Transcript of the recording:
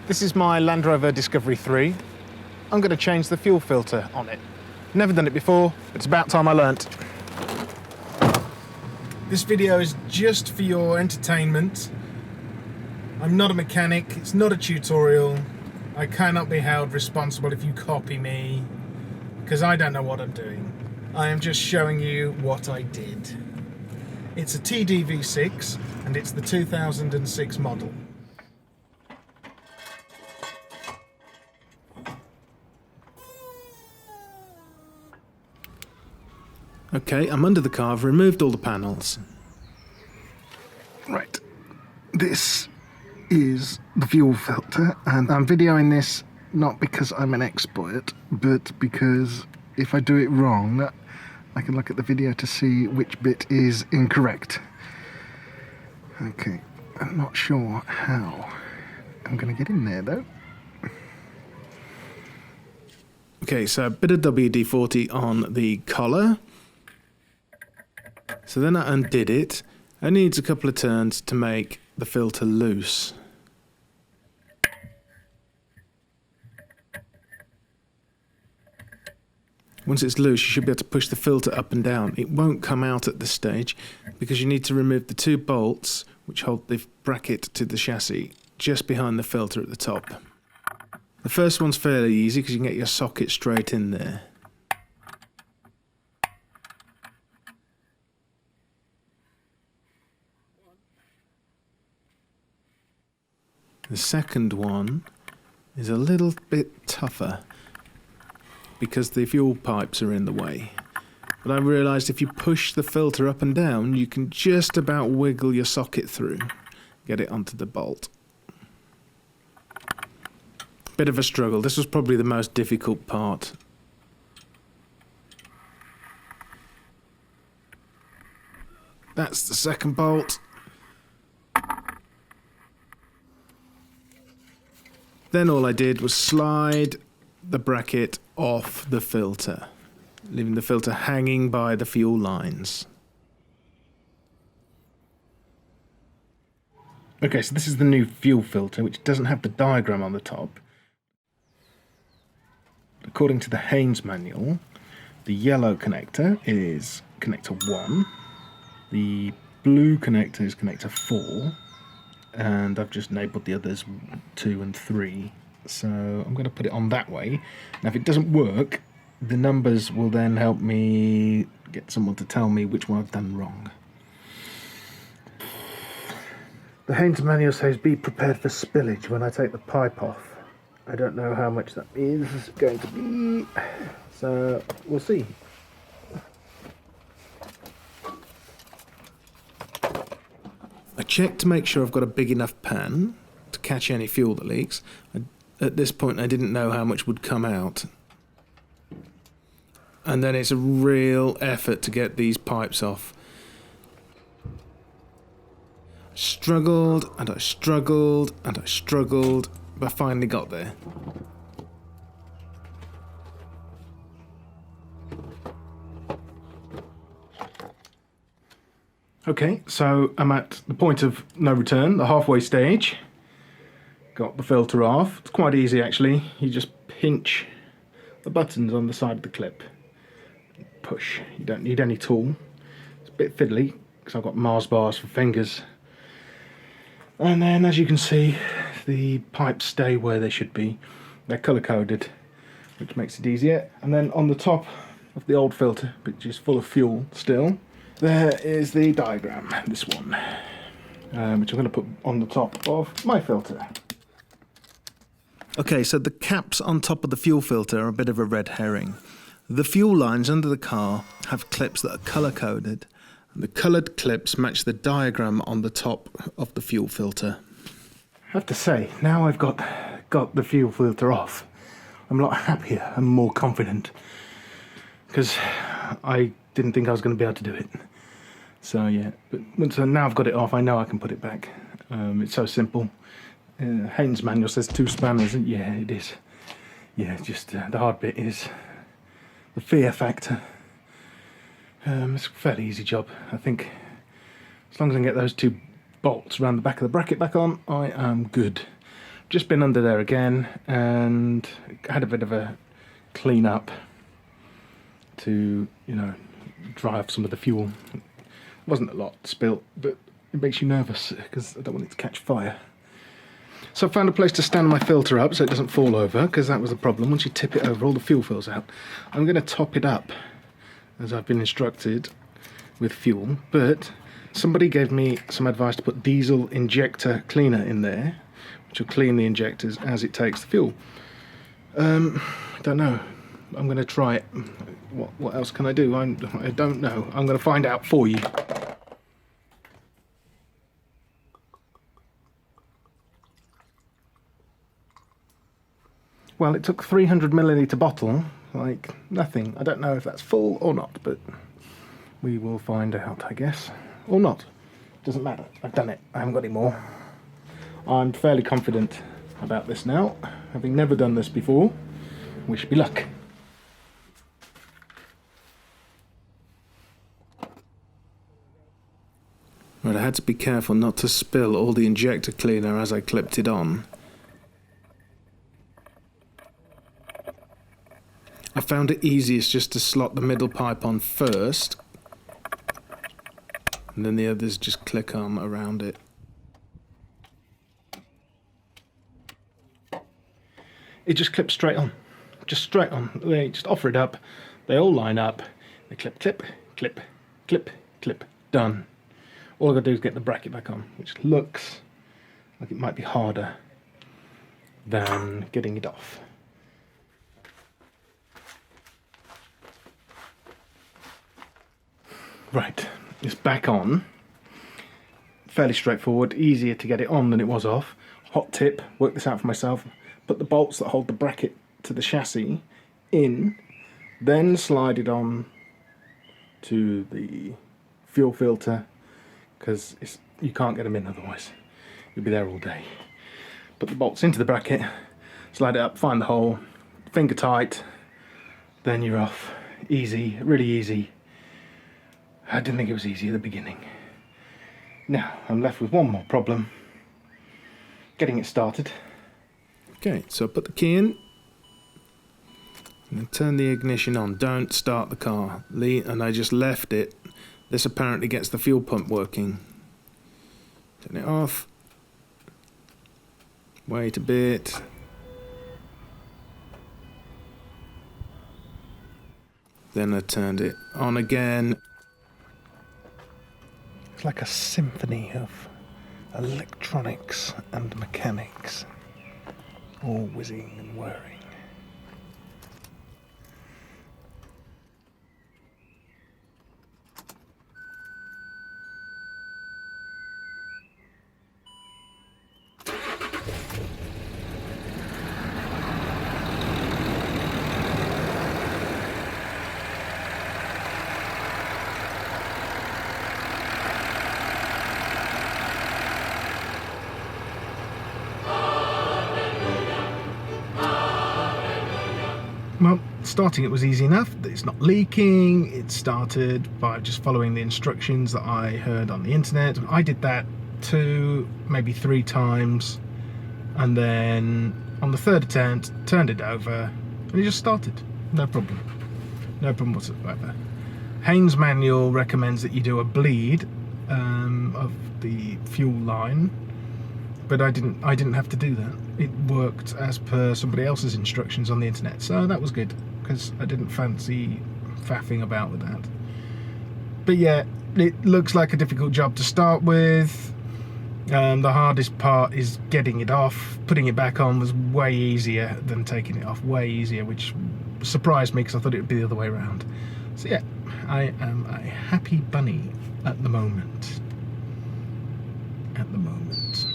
This is my Land Rover Discovery 3. I'm going to change the fuel filter on it. Never done it before, but it's about time I learnt. This video is just for your entertainment. I'm not a mechanic, it's not a tutorial. I cannot be held responsible if you copy me, because I don't know what I'm doing. I am just showing you what I did. It's a TDV6 and it's the 2006 model. Okay, I'm under the car, I've removed all the panels. Right, this is the fuel filter, and I'm videoing this not because I'm an expert, but because if I do it wrong, I can look at the video to see which bit is incorrect. Okay, I'm not sure how I'm going to get in there though. Okay, so a bit of WD-40 on the collar. So then I undid it. It needs a couple of turns to make the filter loose. Once it's loose, you should be able to push the filter up and down. It won't come out at this stage because you need to remove the two bolts which hold the bracket to the chassis just behind the filter at the top. The first one's fairly easy because you can get your socket straight in there. The second one is a little bit tougher because the fuel pipes are in the way. But I realised if you push the filter up and down, you can just about wiggle your socket through, get it onto the bolt. Bit of a struggle. This was probably the most difficult part. That's the second bolt. Then all I did was slide the bracket off the filter, leaving the filter hanging by the fuel lines. Okay, so this is the new fuel filter, which doesn't have the diagram on the top. According to the Haynes Manual, the yellow connector is connector 1, the blue connector is connector 4, and I've just enabled the others 2 and 3. So I'm going to put it on that way. Now if it doesn't work, the numbers will then help me get someone to tell me which one I've done wrong. The Haynes Manual says be prepared for spillage when I take the pipe off. I don't know how much that is going to be, so we'll see. I checked to make sure I've got a big enough pan to catch any fuel that leaks. At this point I didn't know how much would come out. And then it's a real effort to get these pipes off. I struggled and I struggled and I struggled, but I finally got there. Okay, so I'm at the point of no return, the halfway stage. Got the filter off. It's quite easy actually. You just pinch the buttons on the side of the clip. Push. You don't need any tool. It's a bit fiddly because I've got Mars bars for fingers. And then as you can see, the pipes stay where they should be. They're colour coded, which makes it easier. And then on the top of the old filter, which is full of fuel still, there is the diagram, this one, which I'm going to put on the top of my filter. Okay, so the caps on top of the fuel filter are a bit of a red herring. The fuel lines under the car have clips that are colour-coded, and the coloured clips match the diagram on the top of the fuel filter. I have to say, now I've got the fuel filter off, I'm a lot happier and more confident, because I didn't think I was going to be able to do it. So yeah, but now I've got it off, I know I can put it back. It's so simple. Haynes Manual says 2 spanners, and yeah, it is. Yeah, just the hard bit is the fear factor. It's a fairly easy job, I think. As long as I can get those 2 bolts around the back of the bracket back on, I am good. just been under there again and had a bit of a clean up to, you know, dry off some of the fuel. Wasn't a lot spilt, but it makes you nervous because I don't want it to catch fire. So I found a place to stand my filter up so it doesn't fall over, because that was the problem. Once you tip it over, all the fuel fills out. I'm going to top it up as I've been instructed with fuel, but somebody gave me some advice to put diesel injector cleaner in there, which will clean the injectors as it takes the fuel. I don't know. I'm going to try it. What else can I do? I don't know. I'm going to find out for you. Well, it took 300 milliliter bottle, like nothing. I don't know if that's full or not, but we will find out, I guess. Or not. Doesn't matter. I've done it. I haven't got any more. I'm fairly confident about this now, having never done this before. Wish me luck. Right, I had to be careful not to spill all the injector cleaner as I clipped it on. I found it easiest just to slot the middle pipe on first, and then the others just click on around it. It just clips straight on. Just straight on. They just offer it up. They all line up. They clip, clip, clip, clip, clip. Done. All I've got to do is get the bracket back on, which looks like it might be harder than getting it off. Right, it's back on. Fairly straightforward, easier to get it on than it was off. Hot tip, worked this out for myself. Put the bolts that hold the bracket to the chassis in, then slide it on to the fuel filter, because you can't get them in otherwise. You'll be there all day. Put the bolts into the bracket, slide it up, find the hole, finger tight, then you're off. Easy, really easy. I didn't think it was easy at the beginning. Now, I'm left with one more problem. Getting it started. Okay, so I put the key in, and then turn the ignition on. Don't start the car. And I just left it. This apparently gets the fuel pump working. Turn it off. Wait a bit. Then I turned it on again. It's like a symphony of electronics and mechanics, all whizzing and whirring. Well, starting it was easy enough. It's not leaking. It started by just following the instructions that I heard on the internet. I did that 2, maybe 3 times, and then on the 3rd attempt turned it over and it just started. No problem. No problem whatsoever. Haynes Manual recommends that you do a bleed of the fuel line, but I didn't have to do that. It worked as per somebody else's instructions on the internet, so that was good, because I didn't fancy faffing about with that. But yeah, it looks like a difficult job to start with. The hardest part is getting it off. Putting it back on was way easier than taking it off, way easier, which surprised me because I thought it would be the other way around. So yeah, I am a happy bunny at the moment. At the moment.